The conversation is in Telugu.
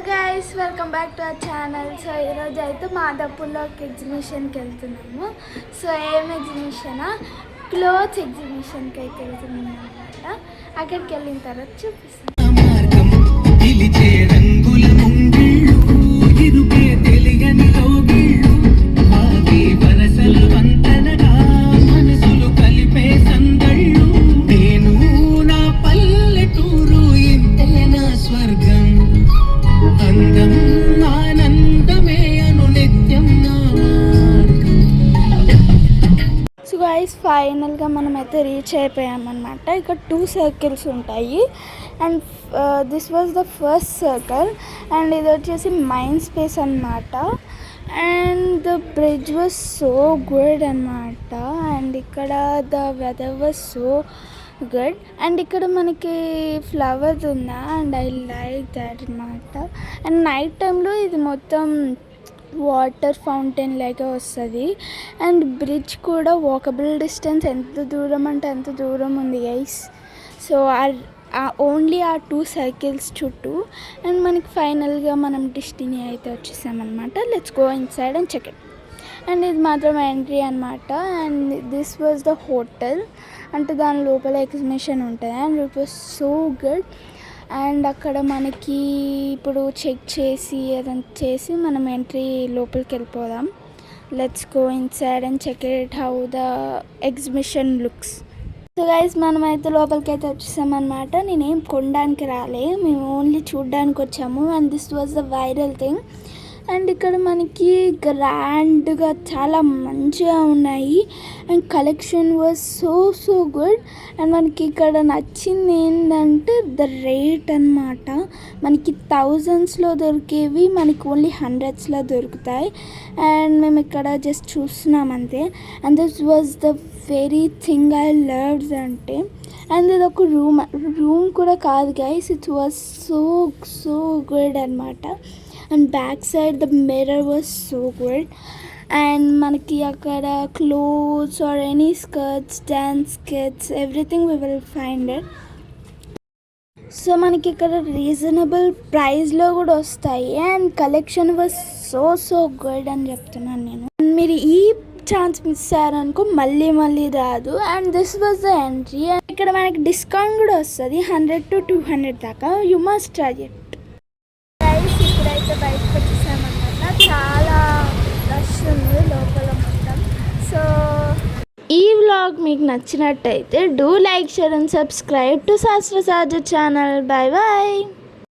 Guys welcome back to our channel. So ఈరోజు అయితే మాదాపూర్లో ఒక ఎగ్జిబిషన్కి వెళ్తున్నాము. సో ఏం ఎగ్జిబిషన్? క్లోత్స్ ఎగ్జిబిషన్కి అయితే వెళ్తున్నాము అనమాట. అక్కడికి వెళ్ళిన తర్వాత చూపిస్తాను. ఫైనల్గా మనమైతే రీచ్ అయిపోయామన్నమాట. ఇక్కడ 2 సర్కిల్స్ ఉంటాయి and this was the first circle and ఇది వచ్చేసి మైండ్ స్పేస్ అన్నమాట. And the bridge was so good అన్నమాట. అండ్ ఇక్కడ the weather was so good and ఇక్కడ మనకి ఫ్లవర్స్ ఉన్నా అండ్ ఐ లైక్ దాట్ అన్నమాట. అండ్ నైట్ టైంలో ఇది మొత్తం వాటర్ ఫౌంటైన్ లాగా వస్తుంది అండ్ బ్రిడ్జ్ కూడా వాకబుల్ డిస్టెన్స్ ఎంత దూరం అంటే అంత దూరం ఉంది గైస్. సో ఓన్లీ ఆ 2 సర్కిల్స్ చుట్టూ అండ్ మనకి ఫైనల్గా మనం డెస్టినీ అయితే వచ్చేసామన్నమాట. Let's go inside and check it. And ఇది మాత్రం ఎంట్రీ అనమాట. And this was the hotel, అంటే దాని లోపల ఎగ్జిబిషన్ ఉంటుంది and it was so good. And అక్కడ మనకి ఇప్పుడు చెక్ చేసి అదంతా చేసి మనం ఎంట్రీ లోపలికి వెళ్ళిపోదాం. Let's go inside and check it how the exhibition looks. So guys మనమైతే లోపలికి అయితే వచ్చేసామన్నమాట. నేనేం కొనడానికి రాలే, మేము ఓన్లీ చూడడానికి వచ్చాము. And this was the viral thing. And ఇక్కడ మనకి గ్రాండ్గా చాలా మంచిగా ఉన్నాయి and collection was so good. And మనకి ఇక్కడ నచ్చింది ఏంటంటే ద రేట్ అన్నమాట. మనకి థౌజండ్స్లో దొరికేవి మనకి ఓన్లీ హండ్రెడ్స్లో దొరుకుతాయి. అండ్ మేము ఇక్కడ జస్ట్ చూస్తున్నాం అంతే. And this was the very thing I loved అంటే. అండ్ ఇది ఒక రూమ్ కూడా కాదు guys, it was so good అన్నమాట. And back side the mirror was so good. And మనకి అక్కడ clothes or any skirts, dance kits, everything we will find it. So మనకి ఇక్కడ రీజనబుల్ ప్రైస్లో కూడా వస్తాయి and collection was so good అని చెప్తున్నాను నేను. మీరు ఈ ఛాన్స్ మిస్ అయ్యారనుకో మళ్ళీ రాదు. And this was the entry. ఇక్కడ మనకి డిస్కౌంట్ కూడా వస్తుంది 100 to 200 దాకా. You must try it. ఇప్పుడైతే బయటకు వచ్చేసామన్నమాట. చాలా రష్ ఉంది లోపల మొత్తం. సో ఈ వ్లాగ్ మీకు నచ్చినట్టయితే do like, share and subscribe to శాస్త్ర సహజ ఛానల్. బాయ్.